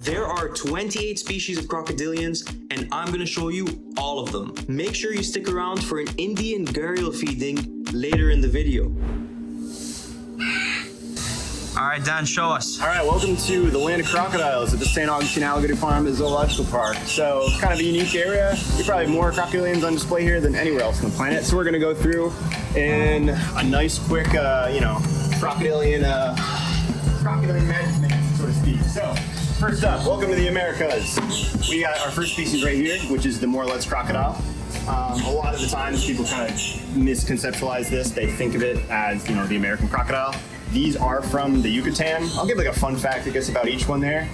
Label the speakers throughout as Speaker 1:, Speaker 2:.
Speaker 1: There are 28 species of crocodilians, and I'm going to show you all of them. Make sure you stick around for an Indian Gharial feeding later in the video. All right, Dan, show us.
Speaker 2: All right, welcome to the land of crocodiles at the St. Augustine Alligator Farm at Zoological Park. So, kind of a unique area. You probably have more crocodilians on display here than anywhere else on the planet. So we're gonna go through in a nice, quick, crocodilian management, so to speak. So, first up, welcome to the Americas. We got our first species right here, which is the Morelet crocodile. A lot of the times people kind of misconceptualize this. They think of it as, the American crocodile. These are from the Yucatan. I'll give like a fun fact, I guess, about each one there.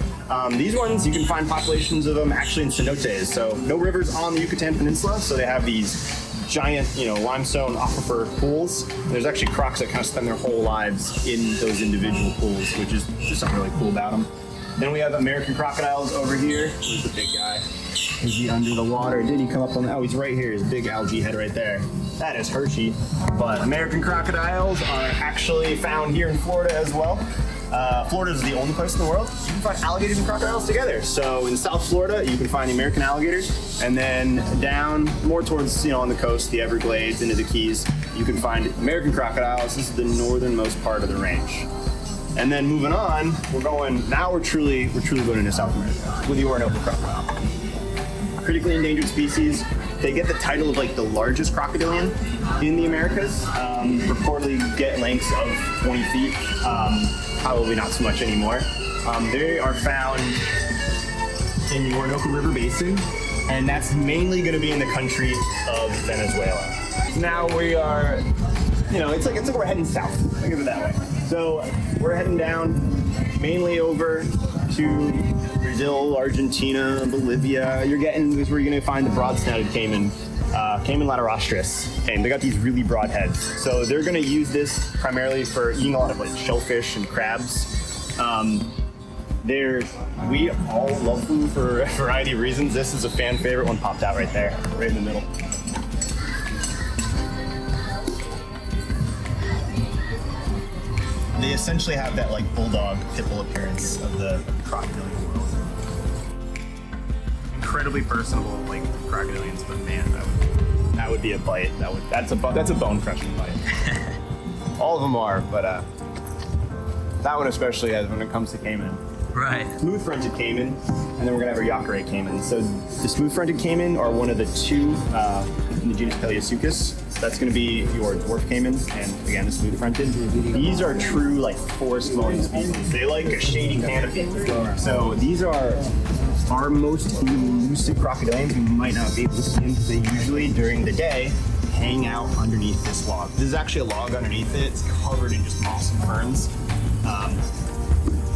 Speaker 2: These ones, you can find populations of them actually in cenotes. So no rivers on the Yucatan Peninsula. So they have these giant, limestone aquifer pools. There's actually crocs that kind of spend their whole lives in those individual pools, which is just something really cool about them. Then we have American crocodiles over here. Where's the big guy? Is he under the water? Did he come up on the, oh, he's right here. His big algae head right there. That is Hershey. But American crocodiles are actually found here in Florida as well. Florida is the only place in the world you can find alligators and crocodiles together. So in South Florida, you can find the American alligators, and then down more towards, on the coast, the Everglades, into the Keys, you can find American crocodiles. This is the northernmost part of the range. And then moving on, we're truly going into South America with the Orinoco crocodile. Critically endangered species. They get the title of the largest crocodilian in the Americas. Reportedly get lengths of 20 feet. Probably not so much anymore. They are found in the Orinoco River Basin, and that's mainly going to be in the country of Venezuela. Now we are, it's like we're heading south. Think of it that way. So we're heading down mainly over to Brazil, Argentina, Bolivia. This is where you're going to find the broad-snouted Caiman, Caiman latirostris. And they got these really broad heads. So they're going to use this primarily for eating a lot of shellfish and crabs. We all love them for a variety of reasons. This is a fan favorite. One popped out right there, right in the middle. They essentially have that bulldog pitbull appearance of the crocodilian world. Incredibly personable crocodilians, but man, that would be a bite. That's a bone crushing bite. All of them are, but that one especially has when it comes to caiman.
Speaker 1: Right.
Speaker 2: Smooth-fronted caiman, and then we're gonna have our Yacaré caiman. So the smooth-fronted caiman are one of the two in the genus Paleosuchus. That's going to be your dwarf caiman, and again, the smooth-fronted. These are true forest-dwelling species. They like a shady canopy. So these are our most elusive crocodilians. You might not be able to see them because they usually, during the day, hang out underneath this log. This is actually a log underneath it. It's covered in just moss and ferns.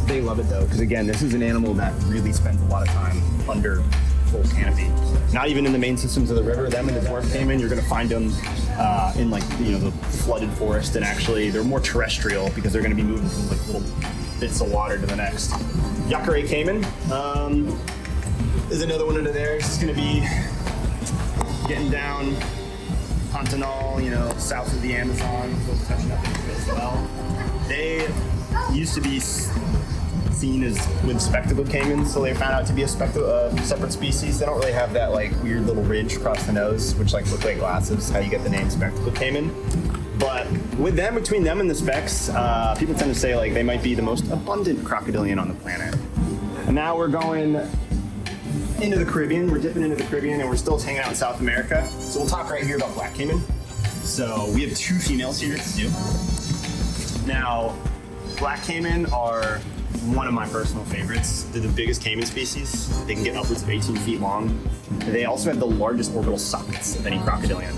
Speaker 2: They love it though, because again, this is an animal that really spends a lot of time under full canopy. Not even in the main systems of the river. Them and the dwarf caiman, you're going to find them in the flooded forest, and actually they're more terrestrial because they're going to be moving from little bits of water to the next. Yacaré caiman is another one under there. It's just going to be getting down Pantanal, south of the Amazon, so touching up as well. They used to be seen as with spectacled caimans, so they found out to be a separate species. They don't really have that weird little ridge across the nose, which look like glasses, how you get the name spectacled caiman. But with them, between them and the specs, people tend to say they might be the most abundant crocodilian on the planet. And now we're going into the Caribbean. We're dipping into the Caribbean, and we're still hanging out in South America. So we'll talk right here about black caiman. So we have two females here to do. Now, black caiman are one of my personal favorites. They're the biggest caiman species. They can get upwards of 18 feet long. They also have the largest orbital sockets of any crocodilian.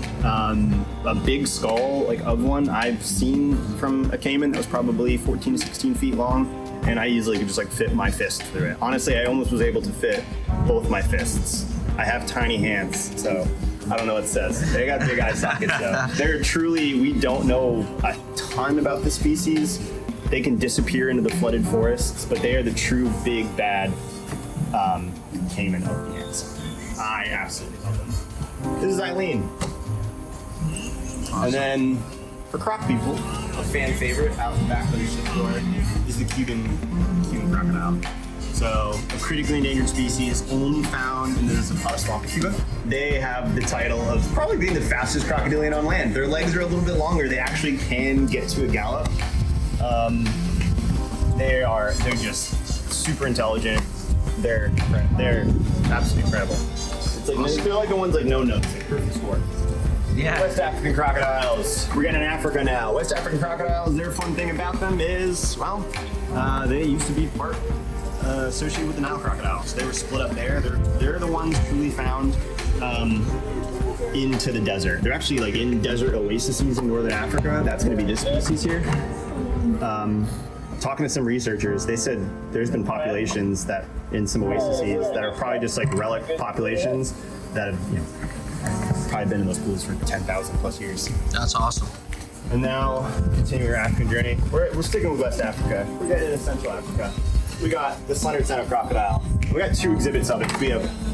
Speaker 2: A big skull of one I've seen from a caiman that was probably 14 to 16 feet long, and I easily could just fit my fist through it. Honestly, I almost was able to fit both my fists. I have tiny hands, so I don't know what it says. They got big eye sockets though. They're truly, we don't know a ton about the species. They can disappear into the flooded forests, but they are the true big bad caiman of the Amazon. I absolutely love them. This is Eileen. Awesome. And then for croc people, a fan favorite out the back of the ship floor is the Cuban crocodile. So a critically endangered species only found in the Zapata swamp of Cuba. They have the title of probably being the fastest crocodilian on land. Their legs are a little bit longer. They actually can get to a gallop. They're just super intelligent. They're absolutely incredible. It's like they're like the ones like no notes, like perfect score.
Speaker 3: Yeah.
Speaker 2: West African crocodiles. We're getting in Africa now. West African crocodiles, their fun thing about them is, well, they used to be part associated with the Nile crocodiles. They were split up there. They're the ones truly found into the desert. They're actually like in desert oases in northern Africa. That's going to be this species here. Talking to some researchers, they said there's been populations that in some oases that are probably just like relic populations that have probably been in those pools for 10,000 plus years.
Speaker 3: That's awesome.
Speaker 2: And now, continuing our African journey, we're sticking with West Africa. We're getting into Central Africa. We got the slender-snouted crocodile. We got 2 exhibits of it.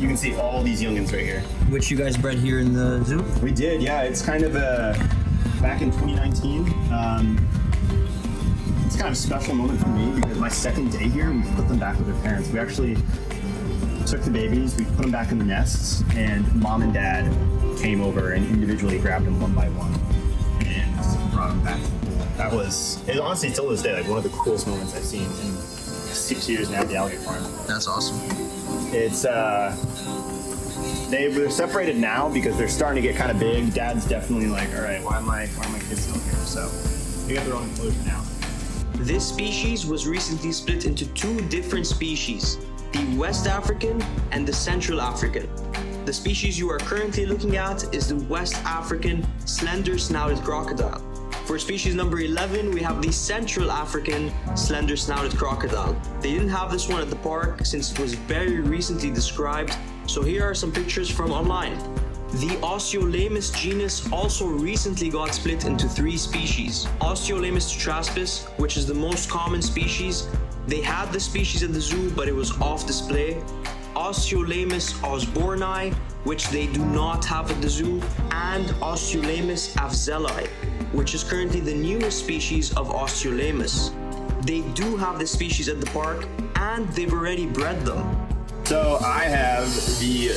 Speaker 2: You can see all these youngins right here.
Speaker 3: Which you guys bred here in the zoo?
Speaker 2: We did, yeah. It's kind of back in 2019. It's kind of a special moment for me because my second day here, we put them back with their parents. We actually took the babies, we put them back in the nests, and mom and dad came over and individually grabbed them one by one and brought them back to the pool. That was, it honestly, till this day, like one of the coolest moments I've seen in 6 years now at the Alligator Farm.
Speaker 3: That's awesome.
Speaker 2: It's, they're separated now because they're starting to get kind of big. Dad's definitely like, all right, why are my kids still here? So they got their own enclosure now.
Speaker 1: This species was recently split into 2 different species, the West African and the Central African. The species you are currently looking at is the West African slender-snouted crocodile. For species number 11, we have the Central African slender-snouted crocodile. They didn't have this one at the park since it was very recently described, so here are some pictures from online. The Osteolaemus genus also recently got split into 3 species. Osteolaemus tetraspis, which is the most common species. They had the species at the zoo, but it was off display. Osteolaemus osborni, which they do not have at the zoo, and Osteolaemus afzelii, which is currently the newest species of Osteolaemus. They do have this species at the park, and they've already bred them.
Speaker 2: So I have the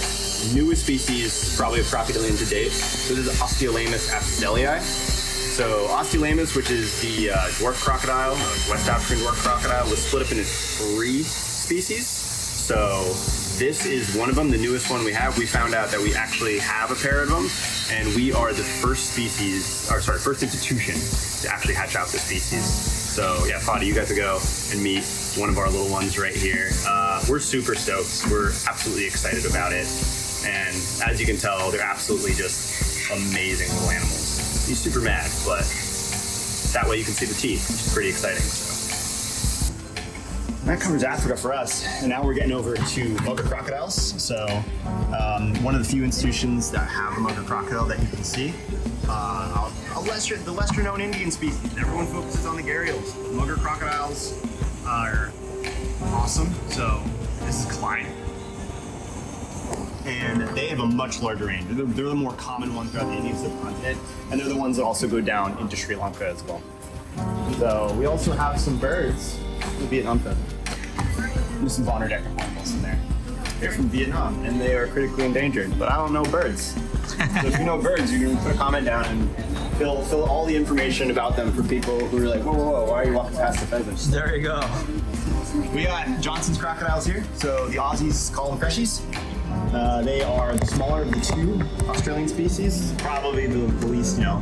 Speaker 2: newest species, probably of crocodilian to date. So this is Osteolaemus afzelii. So Osteolaemus, which is the dwarf crocodile, West African dwarf crocodile, was split up into 3 species. So this is one of them, the newest one we have. We found out that we actually have a pair of them, and we are the first institution to actually hatch out the species. So yeah, Fadi, you got to go and meet one of our little ones right here. We're super stoked. We're absolutely excited about it. And as you can tell, they're absolutely just amazing little animals. He's super mad, but that way you can see the teeth, which is pretty exciting. So that covers Africa for us. And now we're getting over to mugger crocodiles. So one of the few institutions that have a mugger crocodile that you can see. The lesser known Indian species. Everyone focuses on the gharials. Mugger crocodiles are awesome. So this is Clyde. And they have a much larger range. They're the more common ones throughout the Indian subcontinent, and they're the ones that also go down into Sri Lanka as well. So we also have some birds from Vietnam. There's some Vonderdecker hornbills in there. They're from Vietnam, and they are critically endangered, but I don't know birds. So if you know birds, you can put a comment down and fill all the information about them for people who are like, whoa, why are you walking past the pheasants?
Speaker 3: There you go.
Speaker 2: We got Johnson's crocodiles here. So the Aussies call them freshies. They are the smaller of the 2 Australian species, probably the least, the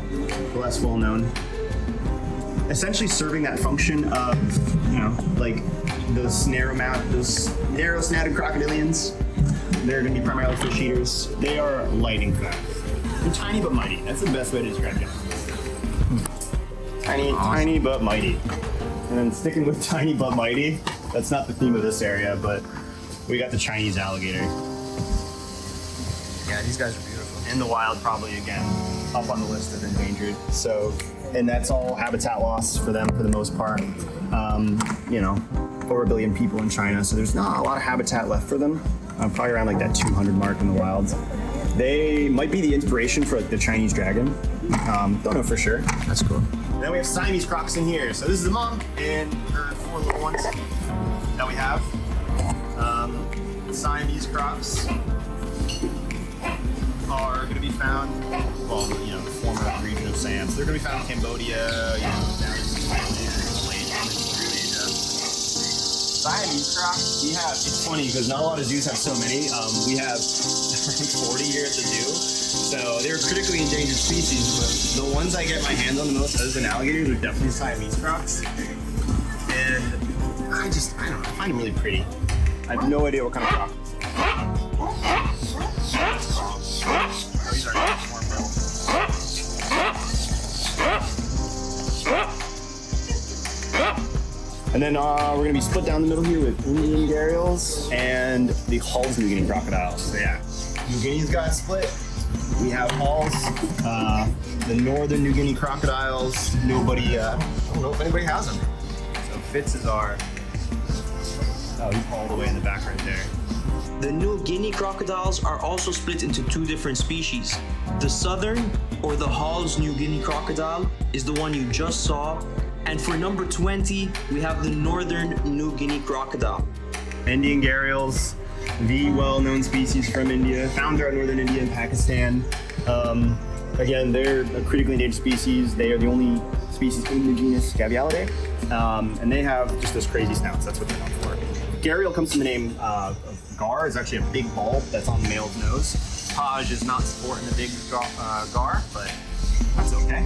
Speaker 2: less well known. Essentially serving that function of, like those narrow-snouted crocodilians. They're going to be primarily fish eaters. They are lightning fast. They're tiny but mighty. That's the best way to describe them. Tiny but mighty. And then sticking with tiny but mighty, that's not the theme of this area, but we got the Chinese alligator.
Speaker 3: Yeah, these guys are beautiful.
Speaker 2: In the wild, probably again, up on the list of endangered. So, and that's all habitat loss for them for the most part. Over 1 billion people in China, so there's not a lot of habitat left for them. Probably around like that 200 mark in the wild. They might be the inspiration for like the Chinese dragon. Don't know for sure.
Speaker 3: That's cool.
Speaker 2: And then we have Siamese crocs in here. So this is the mom and her 4 little ones that we have. Siamese crocs are going to be found, well, you know, the former region of Siam. So they're going to be found in Cambodia, you know, down in Thailand, Malaysia, Indonesia. Siamese crocs, we have, it's funny because not a lot of zoos have so many. We have 40 here at the zoo. So they're critically endangered species, but the ones I get my hands on the most other than alligators are definitely Siamese crocs. And I don't know, I find them really pretty. I have no idea what kind of croc this is. These are more brittle. And then we're going to be split down the middle here with Indian Gharials and the Hall's New Guinea crocodiles. So yeah, New Guinea's got split. We have Hall's, the northern New Guinea crocodiles. Nobody, I don't know if anybody has them. So Fitz is our, oh, he's all the way in the back right there.
Speaker 1: The New Guinea crocodiles are also split into two different species. The southern, or the Hall's New Guinea crocodile, is the one you just saw. And for number 20, we have the northern New Guinea crocodile.
Speaker 2: Indian Gharials, the well-known species from India, found throughout northern India and Pakistan. Again, they're a critically endangered species. They are the only species in the genus Gavialidae, and they have just those crazy snouts. That's what they're known for. Gharial comes from the name of gar. It's actually a big bulb that's on the male's nose. Taj is not sporting the big gar, but that's okay.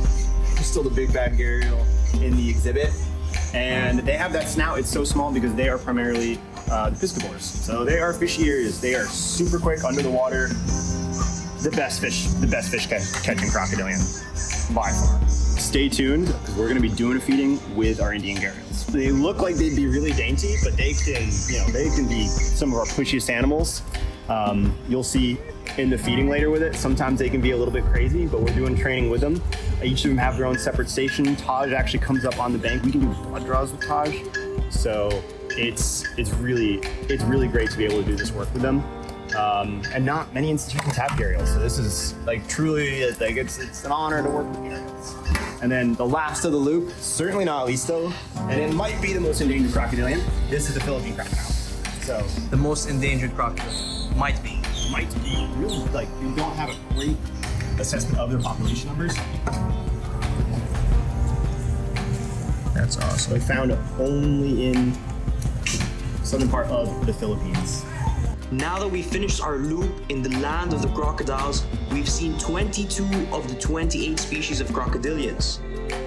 Speaker 2: There's still the big bad Gharial in the exhibit, and they have that snout. It's so small because they are primarily piscivores. So they are fish eaters. They are super quick under the water. The best fish catching crocodilian by far. Stay tuned, because we're going to be doing a feeding with our Indian Gharials. They look like they'd be really dainty, but they can be some of our pushiest animals. You'll see in the feeding later with it. Sometimes they can be a little bit crazy, but we're doing training with them. Each of them have their own separate station. Taj actually comes up on the bank. We can do blood draws with Taj. So it's really great to be able to do this work with them. And not many institutions have Gharials, so this is like truly like it's an honor to work with Gharials. And then the last of the loop, certainly not least though, and it might be the most endangered crocodilian. This is the Philippine crocodile. So
Speaker 3: The most endangered crocodile. Might be.
Speaker 2: Really, like, we don't have a great assessment of their population numbers.
Speaker 3: That's awesome.
Speaker 2: We found only in southern part of the Philippines.
Speaker 1: Now that we've finished our loop in the land of the crocodiles, we've seen 22 of the 28 species of crocodilians.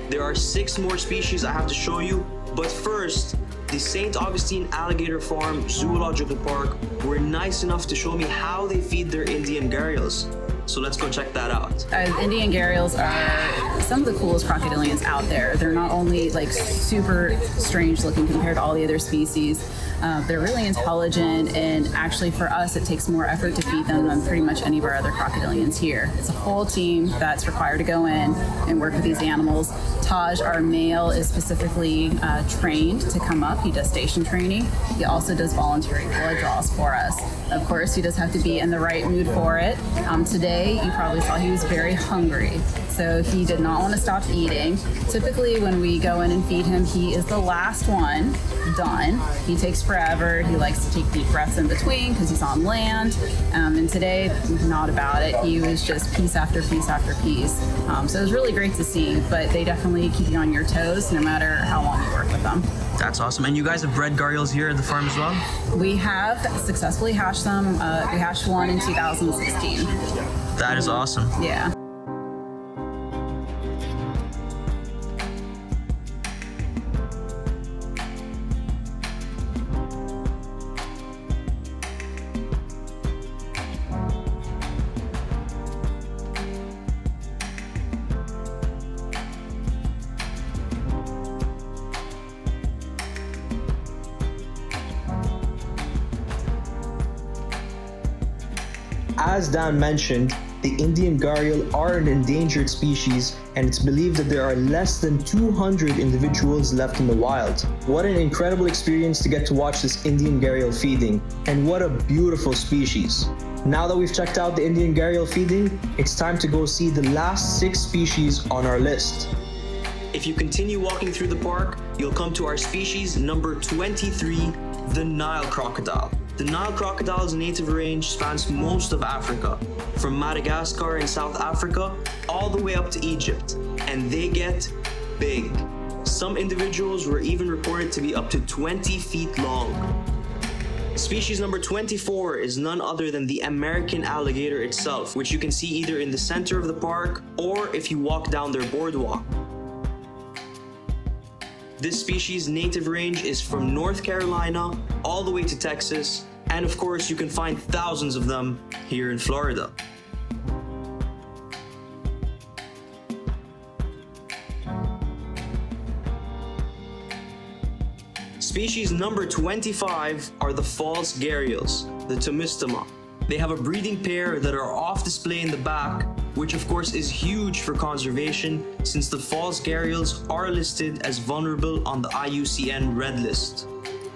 Speaker 1: There are 6 more species I have to show you, but first, the St. Augustine Alligator Farm Zoological Park were nice enough to show me how they feed their Indian Gharials. So let's go check that out.
Speaker 4: Indian Gharials are some of the coolest crocodilians out there. They're not only like super strange looking compared to all the other species, they're really intelligent, and actually for us it takes more effort to feed them than pretty much any of our other crocodilians here. It's a whole team that's required to go in and work with these animals. Taj, our male, is specifically trained to come up. He does station training. He also does voluntary blood draws for us. Of course, he does have to be in the right mood for it. Today, you probably saw he was very hungry, so he did not want to stop eating. Typically, when we go in and feed him, he is the last one done. He takes forever. He likes to take deep breaths in between because he's on land. And today, not about it. He was just piece after piece after piece. So it was really great to see, but they definitely keep you on your toes no matter how long you work with them.
Speaker 3: That's awesome. And you guys have bred Gharials here at the farm as well?
Speaker 4: We have successfully hatched them. We hatched one in 2016.
Speaker 3: That is awesome.
Speaker 4: Yeah.
Speaker 1: As Dan mentioned, the Indian Gharial are an endangered species, and it's believed that there are less than 200 individuals left in the wild. What an incredible experience to get to watch this Indian Gharial feeding, and what a beautiful species. Now that we've checked out the Indian Gharial feeding, it's time to go see the last 6 species on our list. If you continue walking through the park, you'll come to our species number 23, the Nile crocodile. The Nile crocodile's native range spans most of Africa, from Madagascar in South Africa all the way up to Egypt, and they get big. Some individuals were even reported to be up to 20 feet long. Species number 24 is none other than the American alligator itself, which you can see either in the center of the park or if you walk down their boardwalk. This species' native range is from North Carolina all the way to Texas, and of course you can find thousands of them here in Florida. Species number 25 are the false gharials, the Tomistoma. They have a breeding pair that are off display in the back, which of course is huge for conservation since the false gharials are listed as vulnerable on the IUCN Red List.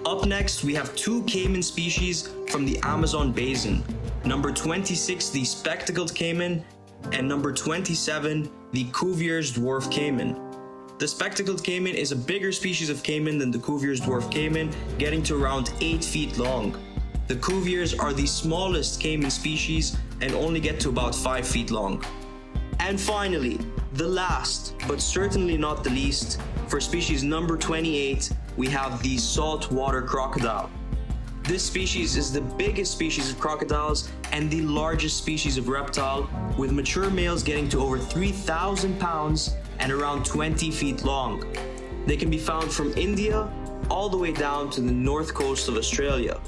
Speaker 1: Up next, we have two caiman species from the Amazon basin. Number 26, the spectacled caiman, and number 27, the Cuvier's dwarf caiman. The spectacled caiman is a bigger species of caiman than the Cuvier's dwarf caiman, getting to around 8 feet long. The Cuviers are the smallest caiman species and only get to about 5 feet long. And finally, the last, but certainly not the least, for species number 28, we have the saltwater crocodile. This species is the biggest species of crocodiles and the largest species of reptile, with mature males getting to over 3,000 pounds and around 20 feet long. They can be found from India all the way down to the north coast of Australia.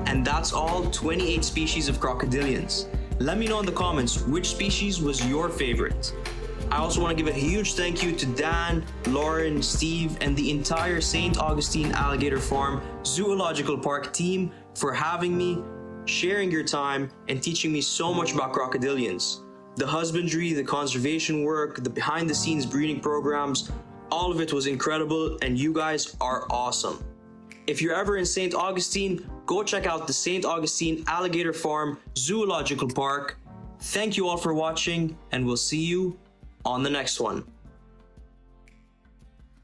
Speaker 1: And that's all 28 species of crocodilians. Let me know in the comments which species was your favorite. I also want to give a huge thank you to Dan, Lauren, Steve, and the entire St. Augustine Alligator Farm Zoological Park team for having me, sharing your time, and teaching me so much about crocodilians. The husbandry, the conservation work, the behind-the-scenes breeding programs, all of it was incredible, and you guys are awesome. If you're ever in St. Augustine, go check out the St. Augustine Alligator Farm Zoological Park. Thank you all for watching, and we'll see you on the next one.